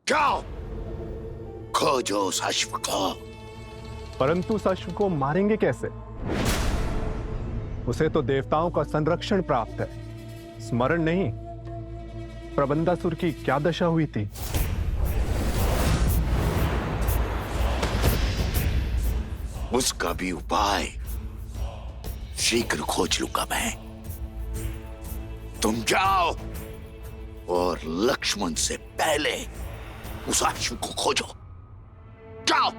जाओ खोजो उस अश्व को। परंतु उस अश्व को मारेंगे कैसे? उसे तो देवताओं का संरक्षण प्राप्त है। स्मरण नहीं, प्रबंधासुर की क्या दशा हुई थी? उसका भी उपाय शीघ्र खोज लूंगा मैं। तुम जाओ और लक्ष्मण से पहले उस अश्व को खोजो। जाओ।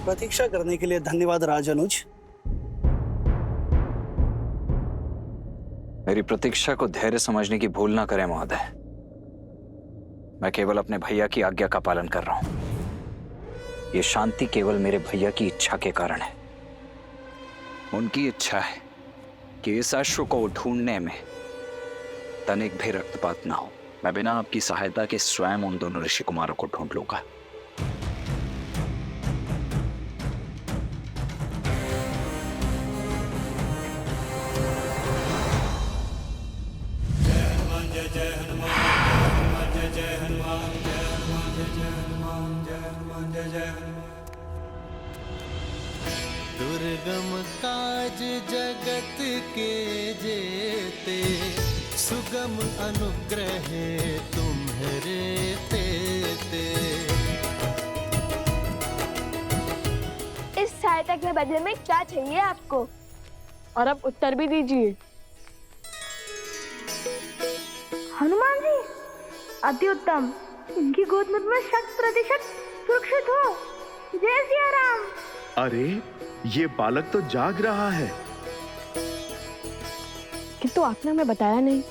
प्रतीक्षा करने के लिए धन्यवाद राजनुज। मेरी प्रतीक्षा को धैर्य समझने की भूल ना करें महोदय। मैं केवल अपने भैया की आज्ञा का पालन कर रहा हूं। ये शांति केवल मेरे भैया की इच्छा के कारण है। उनकी इच्छा है कि इस अश्व को ढूंढने में तनिक भी रक्तपात ना हो। मैं बिना आपकी सहायता के स्वयं उन दोनों ऋषि कुमारों को ढूंढ लूंगा। दुर्गम काज जगत के जेते, सुगम अनुग्रह तुम्हारे तेते। इस सहायता के बदले में क्या चाहिए आपको? और अब उत्तर भी दीजिए। हनुमान जी, अति उत्तम। इनकी गोद में 100% सुरक्षित हो। जय सिया राम। अरे ये बालक तो जाग रहा है। किंतु आपने हमें बताया नहीं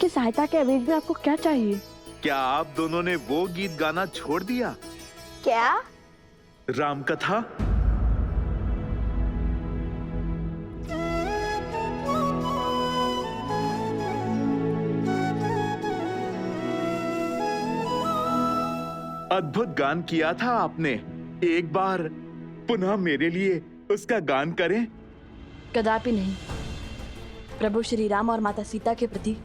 कि सहायता के अवैध में आपको क्या चाहिए। क्या आप दोनों ने वो गीत गाना छोड़ दिया? क्या? राम कथा। अद्भुत गान किया था आपने। एक बार पुनः मेरे लिए उसका गान करें। कदापि नहीं। प्रभु श्री राम और माता सीता के प्रति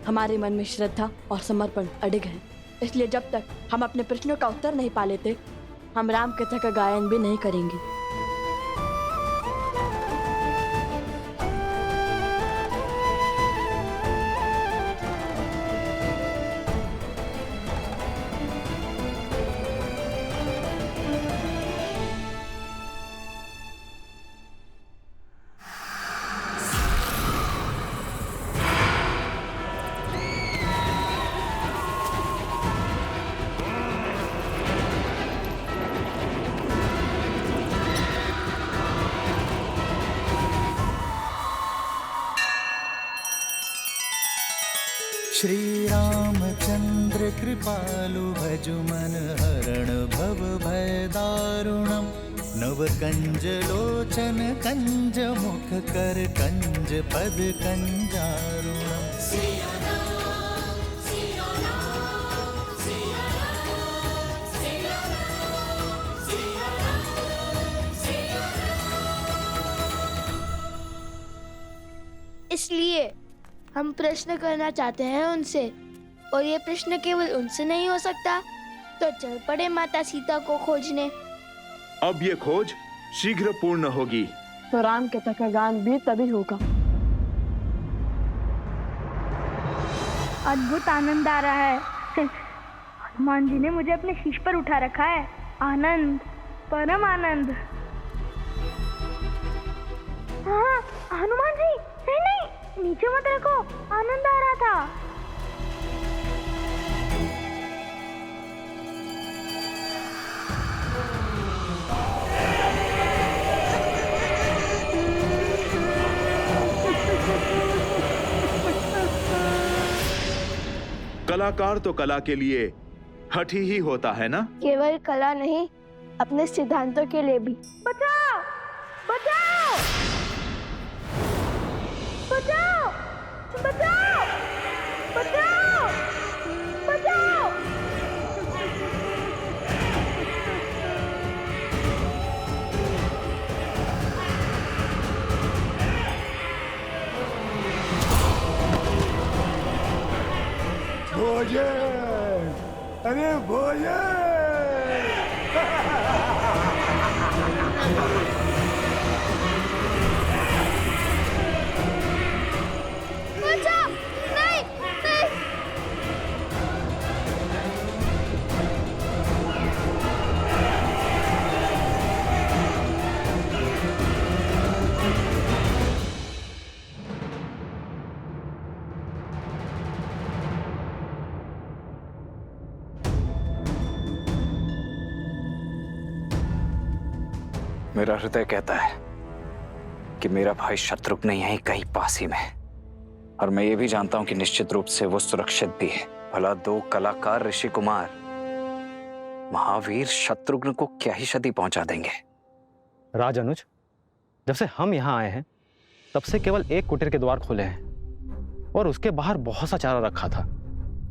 हमारे मन में श्रद्धा और समर्पण अडिग है। इसलिए जब तक हम अपने प्रश्नों का उत्तर नहीं पा लेते, हम राम कथा का गायन भी नहीं करेंगे। श्री रामचंद्र कृपालु भजु मन हरण भव भय दारुणम। नव कंज लोचन कंज मुख कर कंज पद कंजारुणम। इसलिए हम प्रश्न करना चाहते हैं उनसे, और ये प्रश्न केवल उनसे नहीं हो सकता, तो चल पड़े माता सीता को खोजने। अब ये खोज शीघ्र पूर्ण होगी। तो राम कथा का गान भी तभी होगा। अद्भुत आनंद आ रहा है। हनुमान जी ने मुझे अपने शीश पर उठा रखा है। आनंद, परम आनंद। हाँ, हनुमान जी, नहीं नहीं, नीचे मत रखो। आनंद आ रहा था। कलाकार तो कला के लिए हठी ही होता है ना? केवल कला नहीं, अपने सिद्धांतों के लिए भी। बचाओ, बचाओ, बचाओ, बचाओ, बचाओ। भोजन, अरे भोजन। बचाओ! नहीं, नहीं। मेरा हृदय कहता है कि मेरा भाई शत्रुघ्न यहीं कहीं पास ही में है, और मैं ये भी जानता हूं कि निश्चित रूप से वो सुरक्षित भी है। भला दो कलाकार ऋषि कुमार महावीर शत्रुघ्न को क्या ही क्षति पहुंचा देंगे। राज अनुज, जब से हम यहाँ आए हैं तब से केवल एक कुटीर के द्वार खुले हैं और उसके बाहर बहुत सा चारा रखा था,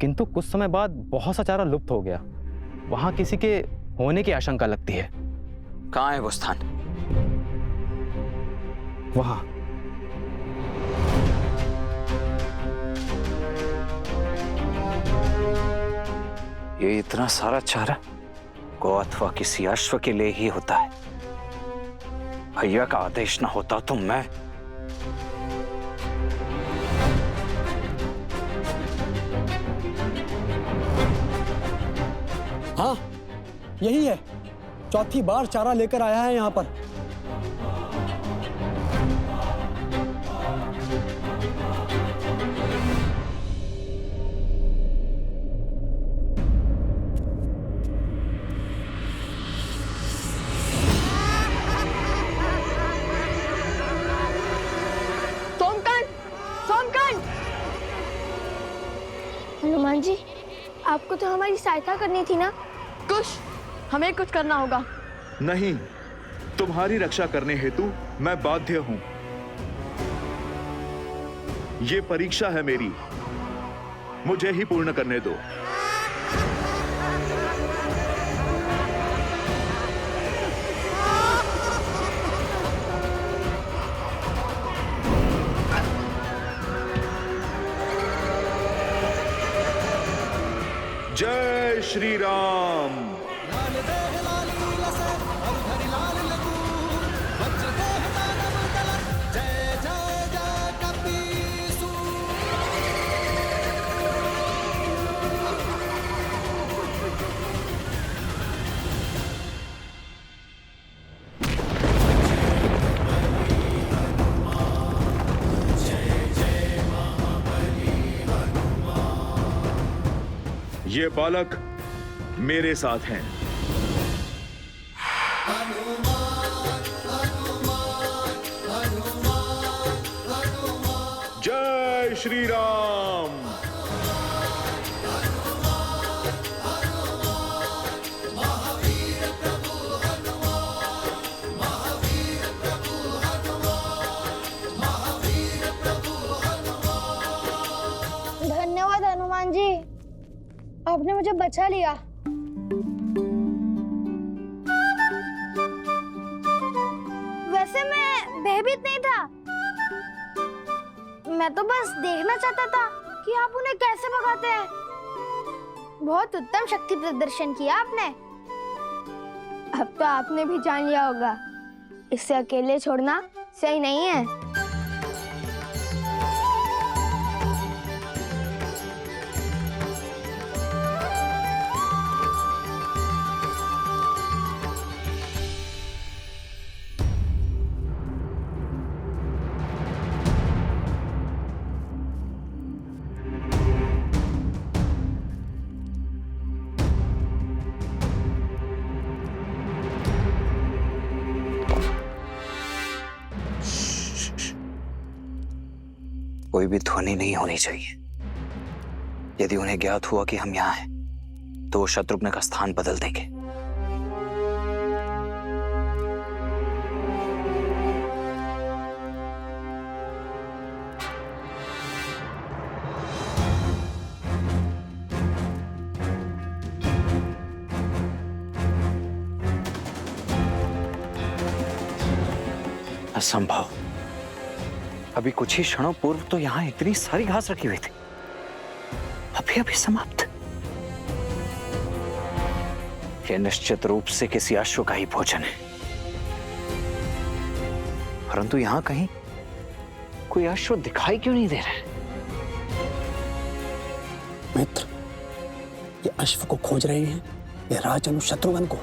किंतु कुछ समय बाद बहुत सा चारा लुप्त हो गया। वहां किसी के होने की आशंका लगती है। कहाँ है वो स्थान? वहां। ये इतना सारा चारा गौ अथवा किसी अश्व के लिए ही होता है। भैया का आदेश न होता तो मैं हाँ, यही है। चौथी बार चारा लेकर आया है यहाँ पर। हनुमान जी, आपको तो हमारी सहायता करनी थी ना। कुछ हमें कुछ करना होगा। नहीं, तुम्हारी रक्षा करने हेतु मैं बाध्य हूं। ये परीक्षा है मेरी, मुझे ही पूर्ण करने दो। जय श्री राम। ये बालक मेरे साथ हैं। जय श्री राम। धन्यवाद हनुमान जी, आपने मुझे बचा लिया। वैसे मैं भयभीत नहीं था, मैं तो बस देखना चाहता था कि आप उन्हें कैसे भगाते हैं। बहुत उत्तम शक्ति प्रदर्शन किया आपने। अब तो आपने भी जान लिया होगा, इसे अकेले छोड़ना सही नहीं है। कोई भी ध्वनि नहीं होनी चाहिए। यदि उन्हें ज्ञात हुआ कि हम यहाँ हैं, तो वो शत्रुघ्न का स्थान बदल देंगे। असंभव। अभी कुछ ही क्षणों पूर्व तो यहां इतनी सारी घास रखी हुई थी। अभी अभी समाप्त। यह निश्चित रूप से किसी अश्व का ही भोजन है, परंतु यहां कहीं कोई अश्व दिखाई क्यों नहीं दे रहा है? मित्र, ये अश्व को खोज रहे हैं या राजनु शत्रुघ्न को?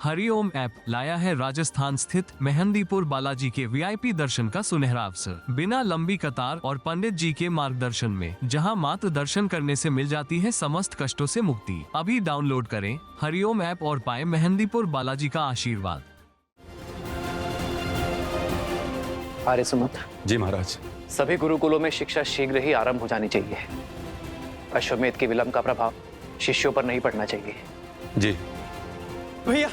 हरिओम ऐप लाया है राजस्थान स्थित मेहंदीपुर बालाजी के वीआईपी दर्शन का सुनहरा अवसर, बिना लंबी कतार और पंडित जी के मार्गदर्शन में, जहां मात्र दर्शन करने से मिल जाती है समस्त कष्टों से मुक्ति। अभी डाउनलोड करें हरिओम ऐप और पाएं मेहंदीपुर बालाजी का आशीर्वाद। आर्य सुमंत जी महाराज। सभी गुरुकुलों में शिक्षा शीघ्र ही आरंभ हो जानी चाहिए। अश्वमेध के विलंब का प्रभाव शिष्यों पर नहीं पड़ना चाहिए। जी भैया,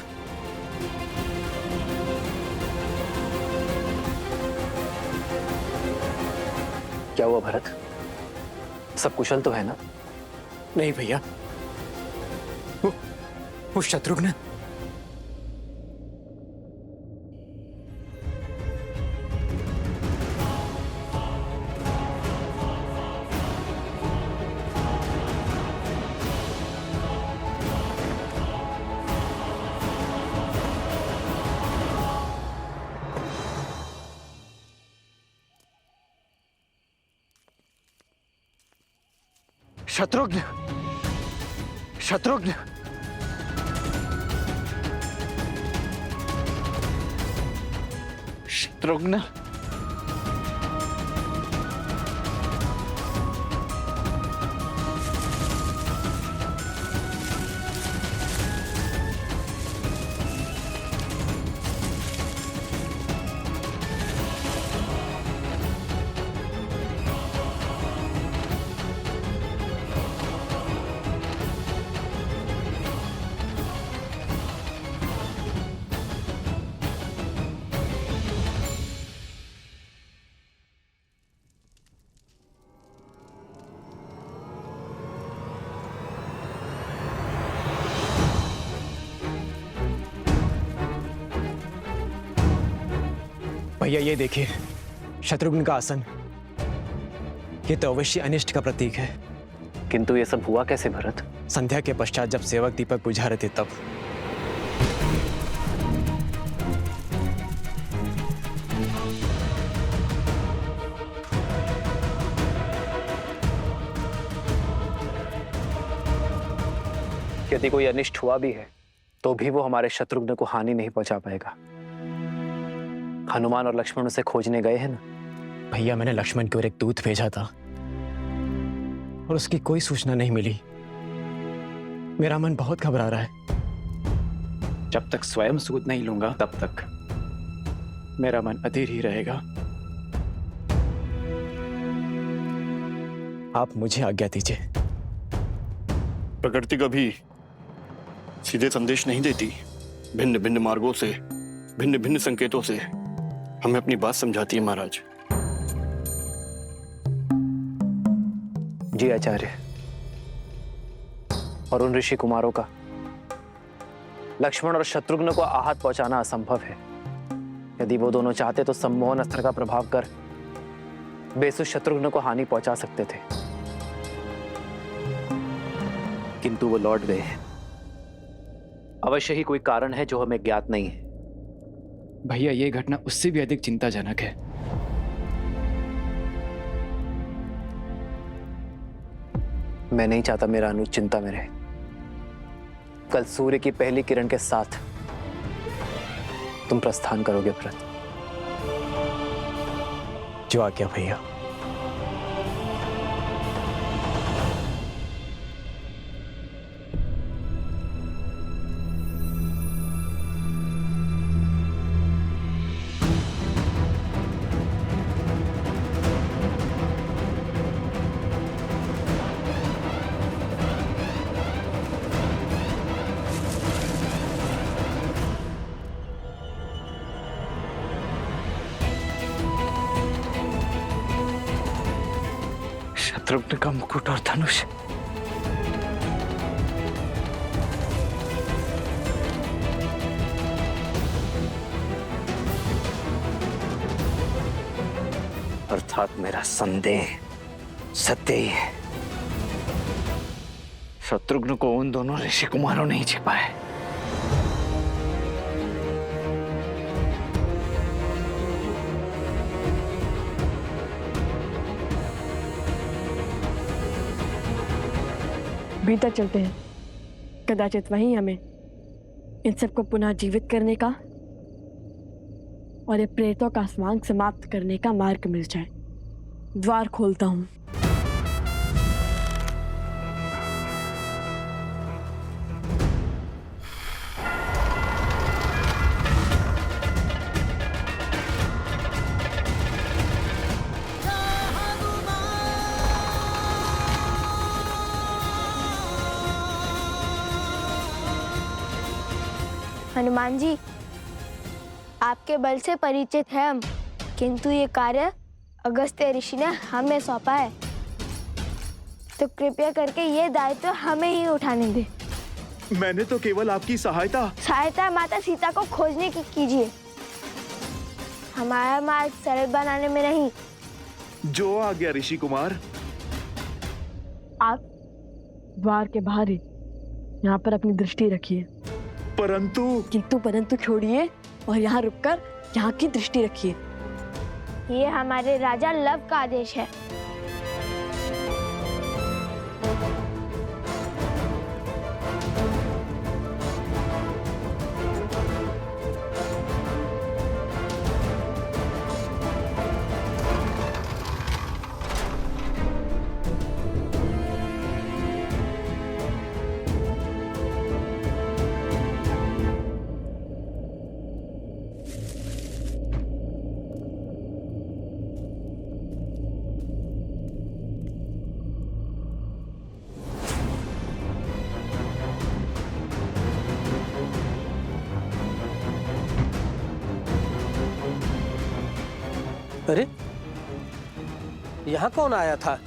क्या हुआ भरत, सब कुशल तो है ना? नहीं भैया, वो शत्रुघ्न। शत्रुघ्न, शत्रुघ्न, शत्रुघ्न, भैया ये देखिए, शत्रुघ्न का आसन। ये तो अवश्य अनिष्ट का प्रतीक है। किंतु ये सब हुआ कैसे भरत? संध्या के पश्चात जब सेवक दीपक बुझा रहे थे तब। यदि कोई अनिष्ट हुआ भी है तो भी वो हमारे शत्रुघ्न को हानि नहीं पहुंचा पाएगा। हनुमान और लक्ष्मण उसे खोजने गए हैं ना? भैया, मैंने लक्ष्मण की ओर एक दूत भेजा था और उसकी कोई सूचना नहीं मिली। मेरा मन बहुत घबरा रहा है। जब तक स्वयं सूद नहीं लूंगा तब तक मेरा मन अधीर ही रहेगा। आप मुझे आज्ञा दीजिए। प्रकृति कभी सीधे संदेश नहीं देती। भिन्न भिन्न मार्गों से, भिन्न भिन्न संकेतों से हमें अपनी बात समझाती है महाराज। जी आचार्य, और उन ऋषि कुमारों का लक्ष्मण और शत्रुघ्न को आहत पहुंचाना असंभव है। यदि वो दोनों चाहते तो सम्मोहन अस्त्र का प्रभाव कर बेसुध शत्रुघ्न को हानि पहुंचा सकते थे, किंतु वो लौट गए। अवश्य ही कोई कारण है जो हमें ज्ञात नहीं है। भैया, ये घटना उससे भी अधिक चिंताजनक है। मैं नहीं चाहता मेरा अनुज चिंता में रहे। कल सूर्य की पहली किरण के साथ तुम प्रस्थान करोगे भरत। जो आज्ञा भैया। शत्रुघ्न का मुकुट और धनुष। अर्थात मेरा संदेह सत्य ही है। शत्रुघ्न को उन दोनों ऋषि कुमारों ने ही छिपा है। भीतर चलते हैं, कदाचित वहीं हमें इन सबको पुनः जीवित करने का और ये प्रेतों का स्वांग समाप्त करने का मार्ग मिल जाए। द्वार खोलता हूं। हनुमान जी, आपके बल से परिचित है हम, किंतु ये कार्य अगस्त्य ऋषि ने हमें सौंपा है, तो कृपया करके ये दायित्व हमें ही उठाने दे। मैंने तो केवल आपकी सहायता माता सीता को खोजने की कीजिए, हमारा मार्ग सरल बनाने में नहीं। जो आ गया ऋषि कुमार। आप द्वार के बाहर ही यहाँ पर अपनी दृष्टि रखिए। परंतु छोड़िए और यहाँ रुककर यहाँ की दृष्टि रखिए। ये हमारे राजा लव का आदेश है। अरे, यहाँ कौन आया था?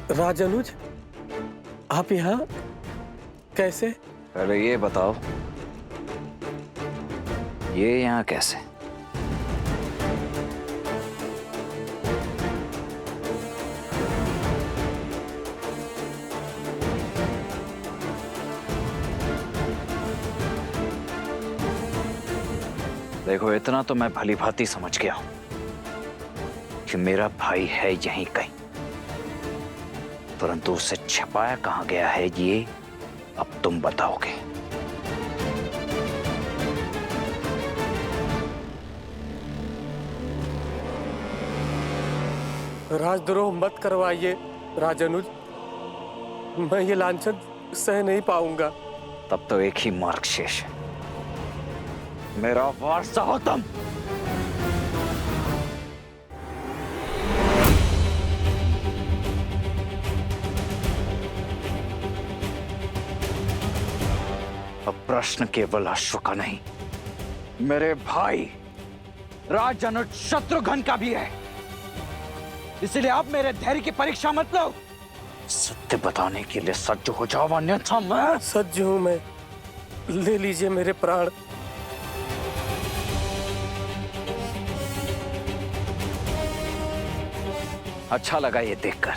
राजानुज, आप यहाँ कैसे? पहले ये बताओ, ये यहाँ कैसे? देखो, इतना तो मैं भली भांति समझ गया हूं कि मेरा भाई है यहीं कहीं, परंतु उसे छिपाया कहां गया है ये अब तुम बताओगे। राजद्रोह मत करवाइए राजानुज, मैं ये लांछन सह नहीं पाऊंगा। तब तो एक ही मार्ग शेष है, मेरा वारसा हो तुम। अब प्रश्न केवल अश्व का नहीं, मेरे भाई राजानुज शत्रुघ्न का भी है, इसलिए आप मेरे धैर्य की परीक्षा मत लो। सत्य बताने के लिए सज्ज हो जाओ, अन्यथा मैं सज्ज हूं। मैं, ले लीजिए मेरे प्राण। अच्छा लगा ये देखकर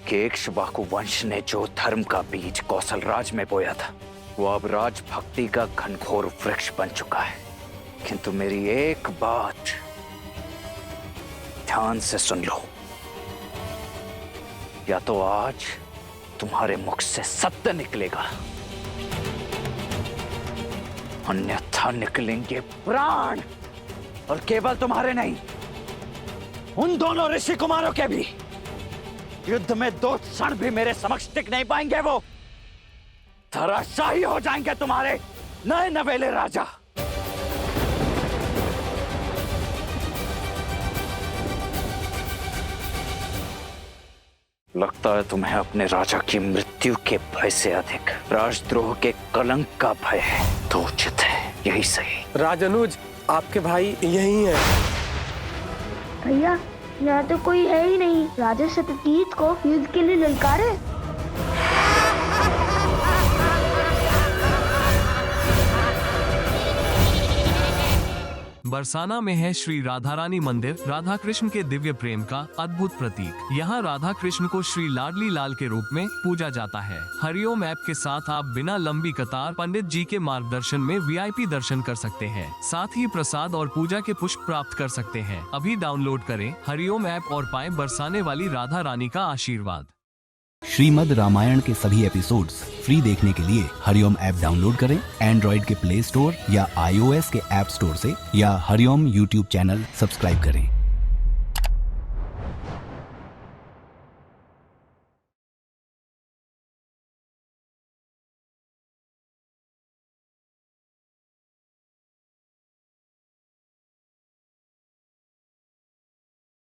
कि इक्ष्वाकु वंश ने जो धर्म का बीज कौशलराज में बोया था, वो अब राजभक्ति का घनघोर वृक्ष बन चुका है। किंतु मेरी एक बात ध्यान से सुन लो, या तो आज तुम्हारे मुख से सत्य निकलेगा अन्यथा निकलेंगे प्राण, और केवल तुम्हारे नहीं, उन दोनों ऋषि कुमारों के भी। युद्ध में 2 क्षण भी मेरे समक्ष टिक नहीं पाएंगे। वो धराशायी हो जाएंगे तुम्हारे नए नवेले राजा। लगता है तुम्हें अपने राजा की मृत्यु के भय से अधिक राजद्रोह के कलंक का भय है। तो उचित है यही सही। राजनुज, आपके भाई यही हैं। भैया, यहाँ तो कोई है ही नहीं। राजा शतकीत को युद्ध के लिए ललकारे। बरसाना में है श्री राधा रानी मंदिर, राधा कृष्ण के दिव्य प्रेम का अद्भुत प्रतीक। यहाँ राधा कृष्ण को श्री लाडली लाल के रूप में पूजा जाता है। हरिओम ऐप के साथ आप बिना लंबी कतार पंडित जी के मार्गदर्शन में VIP दर्शन कर सकते हैं। साथ ही प्रसाद और पूजा के पुष्प प्राप्त कर सकते हैं। अभी डाउनलोड करें हरिओम ऐप और पाएं बरसाने वाली राधा रानी का आशीर्वाद। श्रीमद् रामायण के सभी एपिसोड्स फ्री देखने के लिए हरिओम ऐप डाउनलोड करें एंड्रॉइड के प्ले स्टोर या iOS के ऐप स्टोर से, या हरिओम YouTube चैनल सब्सक्राइब करें।